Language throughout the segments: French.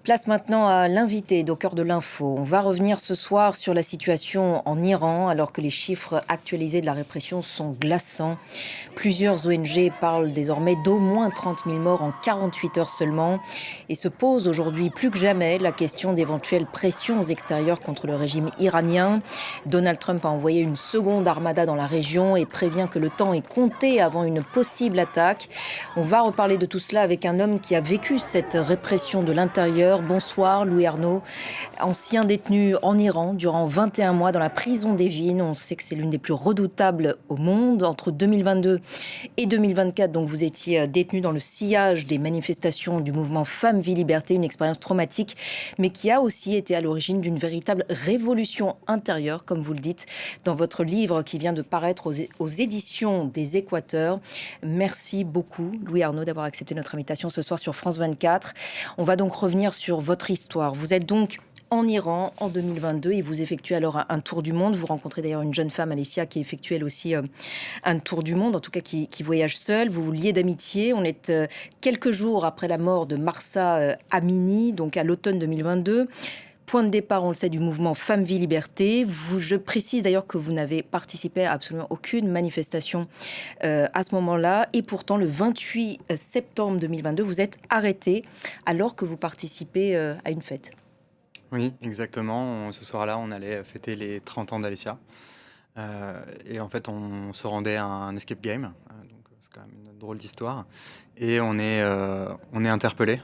Place maintenant à l'invité au cœur de l'info. On va revenir ce soir sur la situation en Iran alors que les chiffres actualisés de la répression sont glaçants. Plusieurs ONG parlent désormais d'au moins 30 000 morts en 48 heures seulement et se pose aujourd'hui plus que jamais la question d'éventuelles pressions extérieures contre le régime iranien. Donald Trump a envoyé une seconde armada dans la région et prévient que le temps est compté avant une possible attaque. On va reparler de tout cela avec un homme qui a vécu cette répression de l'intérieur. Bonsoir Louis Arnaud, ancien détenu en Iran durant 21 mois dans la prison d'Evin. On sait que c'est l'une des plus redoutables au monde. Entre 2022 et 2024, donc vous étiez détenu dans le sillage des manifestations du mouvement Femmes, Vie, Liberté, une expérience traumatique, mais qui a aussi été à l'origine d'une véritable révolution intérieure, comme vous le dites, dans votre livre qui vient de paraître aux éditions des Équateurs. Merci beaucoup Louis Arnaud d'avoir accepté notre invitation ce soir sur France 24. On va donc revenir sur votre histoire. Vous êtes donc en Iran en 2022 et vous effectuez alors un tour du monde. Vous rencontrez d'ailleurs une jeune femme, Alicia, qui effectue elle aussi un tour du monde, en tout cas qui voyage seule. Vous vous liez d'amitié. On est quelques jours après la mort de Mahsa Amini, donc à l'automne 2022. Point de départ, on le sait, du mouvement Femmes, Vie, Liberté. Je précise d'ailleurs que vous n'avez participé à absolument aucune manifestation à ce moment-là. Et pourtant, le 28 septembre 2022, vous êtes arrêté alors que vous participez à une fête. Oui, exactement. Ce soir-là, on allait fêter les 30 ans d'Alicia. Et en fait, on se rendait à un escape game. Donc, c'est quand même une drôle d'histoire. Et on est interpellé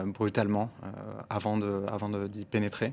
brutalement d'y pénétrer.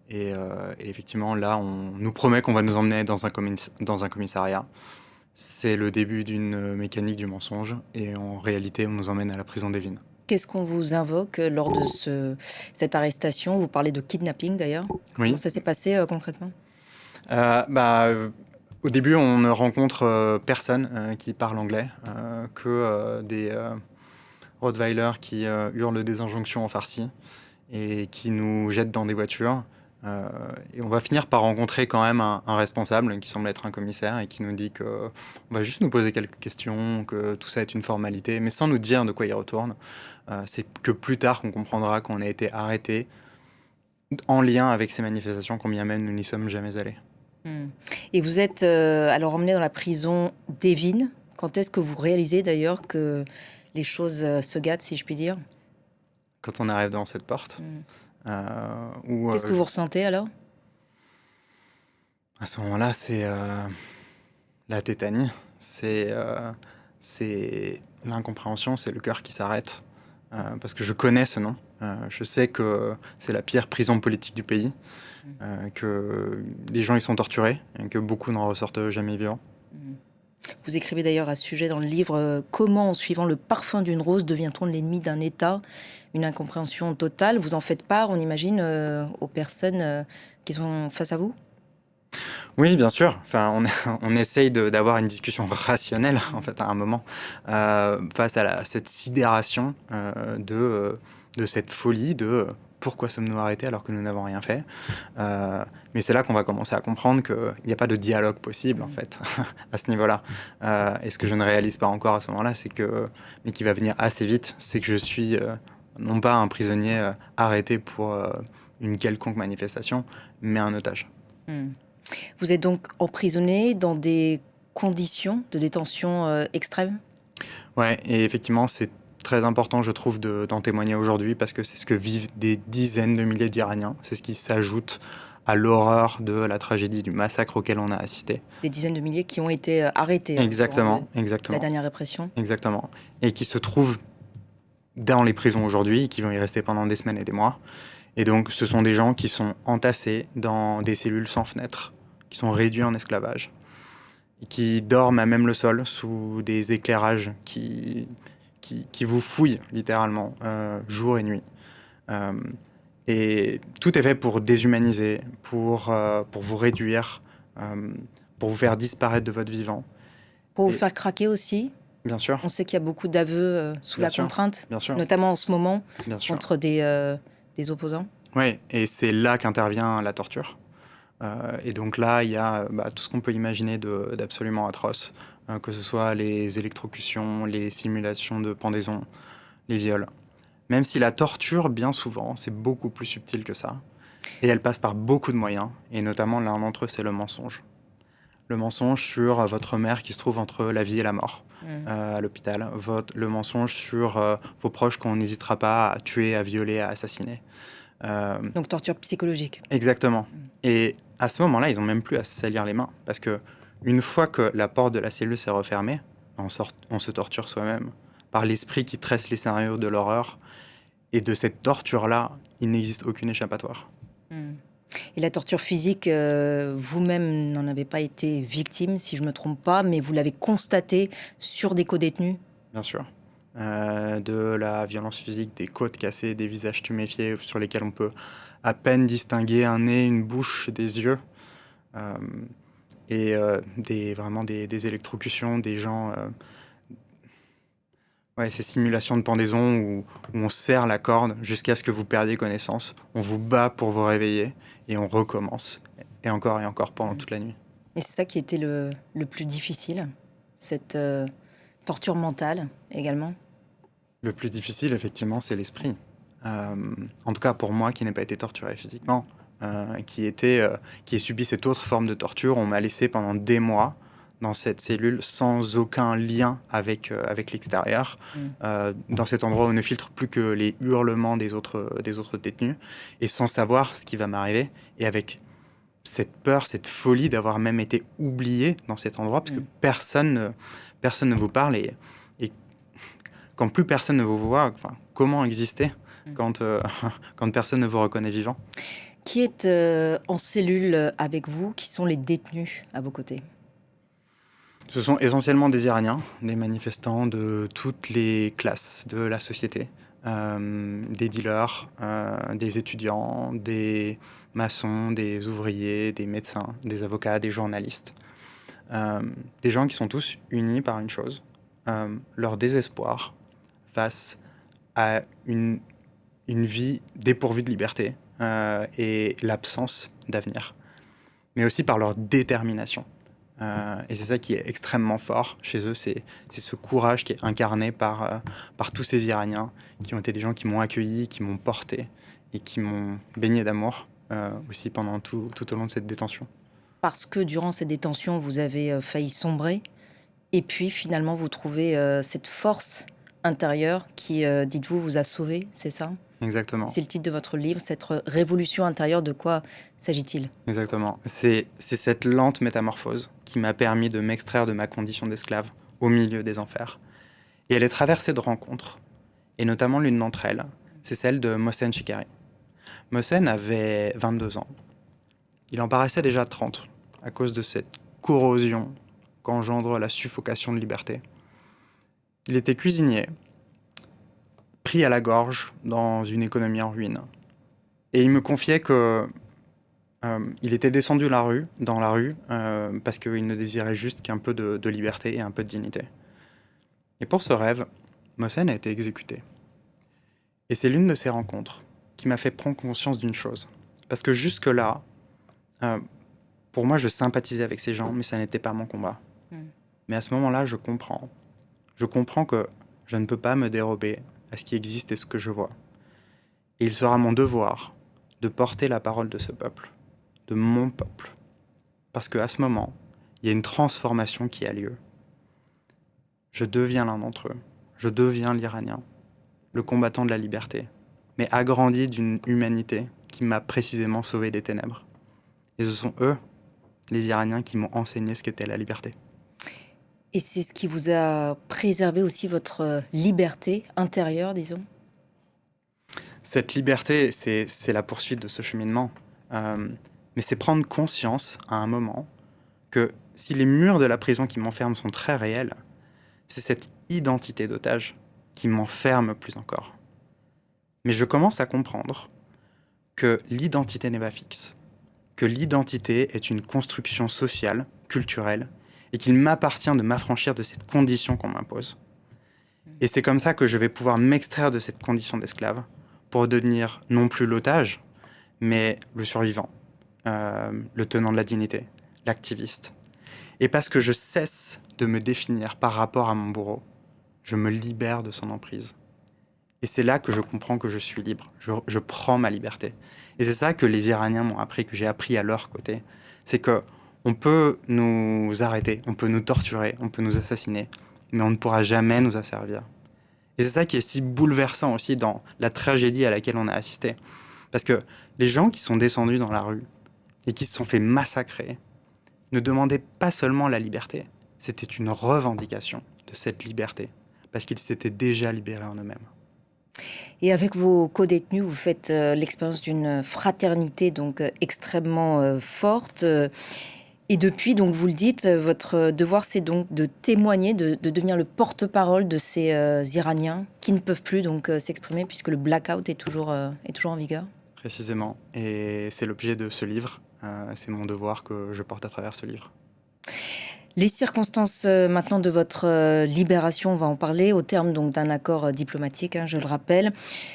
Et effectivement, là, on nous promet qu'on va nous emmener dans un commissariat. C'est le début d'une mécanique du mensonge. Et en réalité, on nous emmène à la prison d'Evin. Qu'est-ce qu'on vous invoque lors de cette arrestation? Vous parlez de kidnapping d'ailleurs. Oui. Comment ça s'est passé concrètement? Au début, on ne rencontre personne qui parle anglais, que des Rottweilers qui hurlent des injonctions en farsi et qui nous jettent dans des voitures. Et on va finir par rencontrer quand même un responsable qui semble être un commissaire et qui nous dit qu'on va juste nous poser quelques questions, que tout ça est une formalité, mais sans nous dire de quoi il retourne. C'est que plus tard qu'on comprendra qu'on a été arrêté en lien avec ces manifestations, quand bien même nous n'y sommes jamais allés. Et vous êtes alors emmené dans la prison d'Evin. Quand est-ce que vous réalisez d'ailleurs que les choses se gâtent, si je puis dire? Quand on arrive dans cette porte. Qu'est-ce que vous ressentez alors? À ce moment-là, c'est la tétanie, c'est l'incompréhension, c'est le cœur qui s'arrête. Parce que je connais ce nom, je sais que c'est la pire prison politique du pays, que les gens y sont torturés et que beaucoup n'en ressortent jamais vivants. Vous écrivez d'ailleurs à ce sujet dans le livre « Comment, en suivant le parfum d'une rose, devient-on l'ennemi d'un État ?» Une incompréhension totale. Vous en faites part, on imagine, aux personnes qui sont face à vous? Oui, bien sûr. Enfin, on essaye d'avoir une discussion rationnelle, en fait, à un moment, face à cette sidération de cette folie de pourquoi sommes-nous arrêtés alors que nous n'avons rien fait. Mais c'est là qu'on va commencer à comprendre qu'il n'y a pas de dialogue possible, en fait, à ce niveau-là. Et ce que je ne réalise pas encore à ce moment-là, mais qui va venir assez vite, c'est que je suis non pas un prisonnier arrêté pour une quelconque manifestation, mais un otage. Vous êtes donc emprisonné dans des conditions de détention extrêmes? Ouais, et effectivement, c'est très important, je trouve, d'en témoigner aujourd'hui parce que c'est ce que vivent des dizaines de milliers d'Iraniens. C'est ce qui s'ajoute à l'horreur de la tragédie du massacre auquel on a assisté. Des dizaines de milliers qui ont été arrêtés. Exactement. La dernière répression. Exactement. Et qui se trouvent dans les prisons aujourd'hui et qui vont y rester pendant des semaines et des mois. Et donc, ce sont des gens qui sont entassés dans des cellules sans fenêtres, qui sont réduits en esclavage, et qui dorment à même le sol sous des éclairages qui vous fouillent littéralement jour et nuit. Et tout est fait pour déshumaniser, pour vous réduire, pour vous faire disparaître de votre vivant. Pour vous faire craquer aussi? Bien sûr. On sait qu'il y a beaucoup d'aveux sous la contrainte, bien sûr. Notamment en ce moment, contre des opposants. Oui, et c'est là qu'intervient la torture. Et donc là, il y a tout ce qu'on peut imaginer d'absolument atroce, que ce soit les électrocutions, les simulations de pendaison, les viols. Même si la torture, bien souvent, c'est beaucoup plus subtil que ça. Et elle passe par beaucoup de moyens, et notamment l'un d'entre eux, c'est le mensonge. Le mensonge sur votre mère qui se trouve entre la vie et la mort à l'hôpital. Le mensonge sur vos proches qu'on n'hésitera pas à tuer, à violer, à assassiner. Donc torture psychologique. Exactement. Et à ce moment-là, ils n'ont même plus à se salir les mains. Parce que une fois que la porte de la cellule s'est refermée, on se torture soi-même par l'esprit qui tresse les scénarios de l'horreur. Et de cette torture-là, il n'existe aucune échappatoire. Et la torture physique, vous-même n'en avez pas été victime, si je ne me trompe pas, mais vous l'avez constaté sur des co-détenus? Bien sûr. De la violence physique, des côtes cassées, des visages tuméfiés sur lesquels on peut à peine distinguer un nez, une bouche, des yeux. Et vraiment des électrocutions, des gens... ces simulations de pendaison où on serre la corde jusqu'à ce que vous perdiez connaissance. On vous bat pour vous réveiller et on recommence. Et encore pendant toute la nuit. Et c'est ça qui était le plus difficile, cette torture mentale également? Le plus difficile, effectivement, c'est l'esprit. En tout cas, pour moi, qui n'ai pas été torturé physiquement, qui ai subi cette autre forme de torture, on m'a laissé pendant des mois dans cette cellule sans aucun lien avec l'extérieur, dans cet endroit où ne filtre plus que les hurlements des autres détenus, et sans savoir ce qui va m'arriver, et avec cette peur, cette folie d'avoir même été oublié dans cet endroit, parce que personne ne vous parle, et quand plus personne ne vous voit, comment exister quand personne ne vous reconnaît vivant? Qui est en cellule avec vous? Qui sont les détenus à vos côtés? Ce sont essentiellement des Iraniens, des manifestants de toutes les classes de la société, des dealers, des étudiants, des maçons, des ouvriers, des médecins, des avocats, des journalistes. Des gens qui sont tous unis par une chose, leur désespoir face à une vie dépourvue de liberté et l'absence d'avenir, mais aussi par leur détermination. Et c'est ça qui est extrêmement fort chez eux, c'est ce courage qui est incarné par tous ces Iraniens, qui ont été des gens qui m'ont accueilli, qui m'ont porté et qui m'ont baigné d'amour aussi pendant tout au long de cette détention. Parce que durant cette détention, vous avez failli sombrer, et puis finalement vous trouvez cette force intérieure qui, dites-vous, vous a sauvé, c'est ça? Exactement. C'est le titre de votre livre, cette révolution intérieure. De quoi s'agit-il? Exactement. C'est cette lente métamorphose qui m'a permis de m'extraire de ma condition d'esclave au milieu des enfers. Et elle est traversée de rencontres, et notamment l'une d'entre elles, c'est celle de Mohsen Shikari. Mohsen avait 22 ans. Il en paraissait déjà 30, à cause de cette corrosion qu'engendre la suffocation de liberté. Il était cuisinier, pris à la gorge dans une économie en ruine. Et il me confiait que il était descendu dans la rue parce qu'il ne désirait juste qu'un peu de liberté et un peu de dignité. Et pour ce rêve, Mohsen a été exécuté. Et c'est l'une de ces rencontres qui m'a fait prendre conscience d'une chose. Parce que jusque-là, pour moi, je sympathisais avec ces gens, mais ça n'était pas mon combat. Mais à ce moment-là, je comprends. Je comprends que je ne peux pas me dérober à ce qui existe et ce que je vois. Et il sera mon devoir de porter la parole de ce peuple, de mon peuple. Parce qu'à ce moment, il y a une transformation qui a lieu. Je deviens l'un d'entre eux. Je deviens l'Iranien, le combattant de la liberté, mais agrandi d'une humanité qui m'a précisément sauvé des ténèbres. Et ce sont eux, les Iraniens, qui m'ont enseigné ce qu'était la liberté. Et c'est ce qui vous a préservé aussi votre liberté intérieure, disons? Cette liberté, c'est la poursuite de ce cheminement. Mais c'est prendre conscience à un moment que si les murs de la prison qui m'enferment sont très réels, c'est cette identité d'otage qui m'enferme plus encore. Mais je commence à comprendre que l'identité n'est pas fixe, que l'identité est une construction sociale, culturelle, et qu'il m'appartient de m'affranchir de cette condition qu'on m'impose. Et c'est comme ça que je vais pouvoir m'extraire de cette condition d'esclave pour devenir non plus l'otage, mais le survivant, le tenant de la dignité, l'activiste. Et parce que je cesse de me définir par rapport à mon bourreau, je me libère de son emprise. Et c'est là que je comprends que je suis libre. Je prends ma liberté. Et c'est ça que les Iraniens m'ont appris, que j'ai appris à leur côté. C'est que on peut nous arrêter, on peut nous torturer, on peut nous assassiner, mais on ne pourra jamais nous asservir. Et c'est ça qui est si bouleversant aussi dans la tragédie à laquelle on a assisté. Parce que les gens qui sont descendus dans la rue et qui se sont fait massacrer ne demandaient pas seulement la liberté, c'était une revendication de cette liberté, parce qu'ils s'étaient déjà libérés en eux-mêmes. Et avec vos co-détenus, vous faites l'expérience d'une fraternité donc extrêmement forte. Et depuis, donc vous le dites, votre devoir c'est donc de témoigner, de devenir le porte-parole de ces Iraniens qui ne peuvent plus donc s'exprimer puisque le blackout est toujours en vigueur. Précisément. Et c'est l'objet de ce livre. C'est mon devoir que je porte à travers ce livre. Les circonstances maintenant de votre libération, on va en parler, au terme donc d'un accord diplomatique, hein, je le rappelle.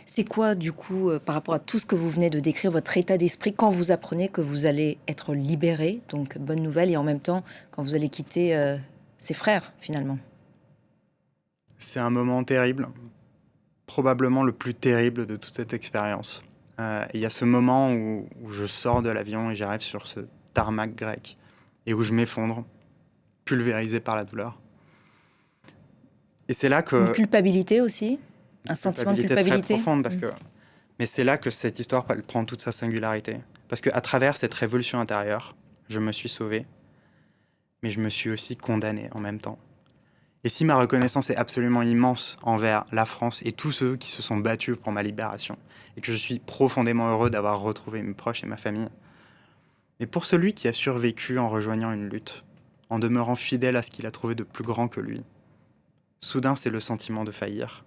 C'est quoi, du coup, par rapport à tout ce que vous venez de décrire, votre état d'esprit quand vous apprenez que vous allez être libéré, donc bonne nouvelle, et en même temps quand vous allez quitter ses frères, finalement? C'est un moment terrible, probablement le plus terrible de toute cette expérience. Il y a ce moment où je sors de l'avion et j'arrive sur ce tarmac grec et où je m'effondre, pulvérisé par la douleur. Et c'est là Une que culpabilité aussi? Un une sentiment de culpabilité très culpabilité? profonde, parce que mais c'est là que cette histoire elle prend toute sa singularité. Parce qu'à travers cette révolution intérieure, je me suis sauvé, mais je me suis aussi condamné en même temps. Et si ma reconnaissance est absolument immense envers la France et tous ceux qui se sont battus pour ma libération, et que je suis profondément heureux d'avoir retrouvé mes proches et ma famille, mais pour celui qui a survécu en rejoignant une lutte, en demeurant fidèle à ce qu'il a trouvé de plus grand que lui, soudain c'est le sentiment de faillir,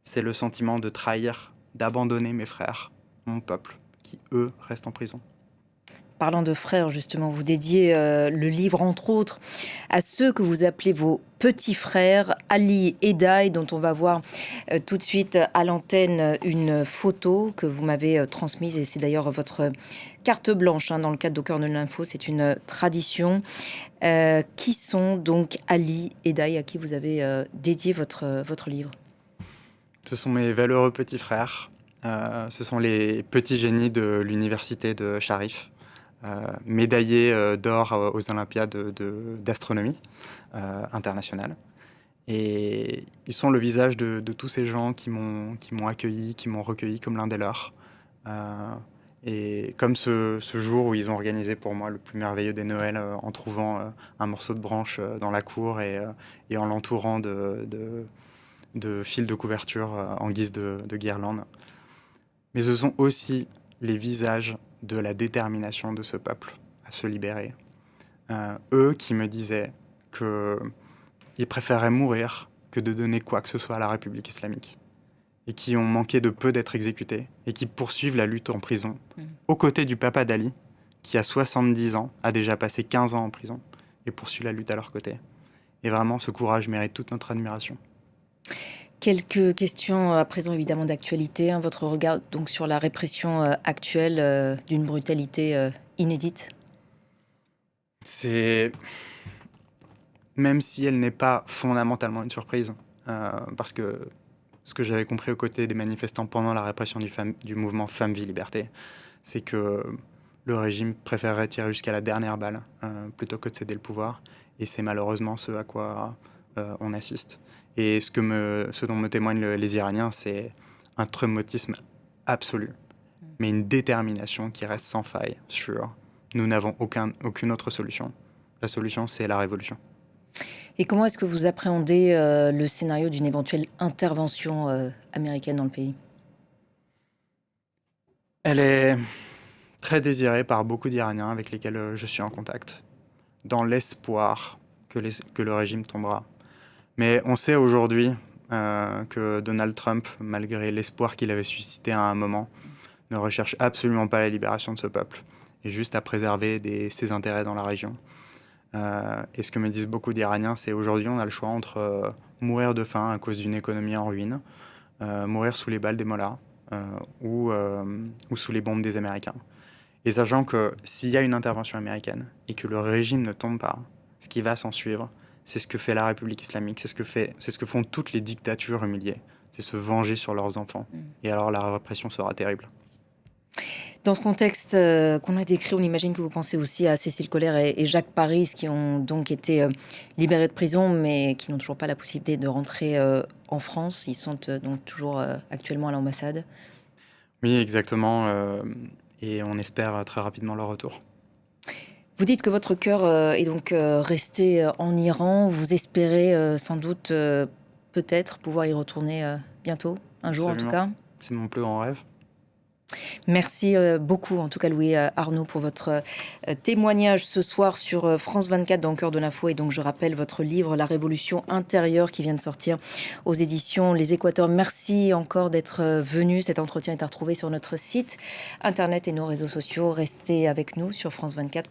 c'est le sentiment de trahir, d'abandonner mes frères, mon peuple, qui eux restent en prison. Parlant de frères, justement, vous dédiez le livre, entre autres, à ceux que vous appelez vos petits frères, Ali et Daï, dont on va voir tout de suite à l'antenne une photo que vous m'avez transmise. Et c'est d'ailleurs votre carte blanche hein, dans le cadre d'Au cœur de l'info. C'est une tradition. Qui sont donc Ali et Daï, à qui vous avez dédié votre livre? Ce sont mes valeureux petits frères, ce sont les petits génies de l'université de Sharif. Médaillés d'or aux Olympiades d'astronomie internationale. Et ils sont le visage de tous ces gens qui m'ont accueilli, qui m'ont recueilli comme l'un des leurs. Et comme ce jour où ils ont organisé pour moi le plus merveilleux des Noëls en trouvant un morceau de branche dans la cour et en l'entourant de fils de couverture en guise de guirlande. Mais ce sont aussi les visages de la détermination de ce peuple à se libérer. Eux qui me disaient qu'ils préféraient mourir que de donner quoi que ce soit à la République islamique, et qui ont manqué de peu d'être exécutés, et qui poursuivent la lutte en prison, aux côtés du papa d'Ali, qui a 70 ans, a déjà passé 15 ans en prison, et poursuit la lutte à leur côté. Et vraiment, ce courage mérite toute notre admiration. Quelques questions à présent évidemment d'actualité. Hein. Votre regard donc sur la répression actuelle d'une brutalité inédite? C'est... Même si elle n'est pas fondamentalement une surprise, parce que ce que j'avais compris aux côtés des manifestants pendant la répression du mouvement Femmes, Vie, Liberté, c'est que le régime préférerait tirer jusqu'à la dernière balle plutôt que de céder le pouvoir. Et c'est malheureusement ce à quoi on assiste. Et ce dont me témoignent les Iraniens, c'est un traumatisme absolu, mais une détermination qui reste sans faille sur nous n'avons aucune autre solution. La solution, c'est la révolution. Et comment est-ce que vous appréhendez le scénario d'une éventuelle intervention américaine dans le pays? Elle est très désirée par beaucoup d'Iraniens avec lesquels je suis en contact, dans l'espoir que le régime tombera. Mais on sait aujourd'hui que Donald Trump, malgré l'espoir qu'il avait suscité à un moment, ne recherche absolument pas la libération de ce peuple, et juste à préserver ses intérêts dans la région. Et ce que me disent beaucoup d'Iraniens, c'est aujourd'hui on a le choix entre mourir de faim à cause d'une économie en ruine, mourir sous les balles des mollahs ou sous les bombes des Américains. Et sachant que s'il y a une intervention américaine et que le régime ne tombe pas, ce qui va s'en suivre, c'est ce que fait la République islamique, c'est ce que font toutes les dictatures humiliées. c'est se venger sur leurs enfants. Et alors la répression sera terrible. Dans ce contexte qu'on a décrit, on imagine que vous pensez aussi à Cécile Colère et Jacques Paris, qui ont donc été libérés de prison, mais qui n'ont toujours pas la possibilité de rentrer en France. Ils sont donc toujours actuellement à l'ambassade. Oui, exactement. Et on espère très rapidement leur retour. Vous dites que votre cœur est donc resté en Iran. Vous espérez sans doute peut-être pouvoir y retourner bientôt, un jour en tout Absolument. cas. C'est mon plus grand rêve. Merci beaucoup, en tout cas Louis Arnaud, pour votre témoignage ce soir sur France 24 dans le cœur de l'info. Et donc je rappelle votre livre La Révolution intérieure qui vient de sortir aux éditions Les Équateurs. Merci encore d'être venu. Cet entretien est à retrouver sur notre site internet et nos réseaux sociaux. Restez avec nous sur France 24.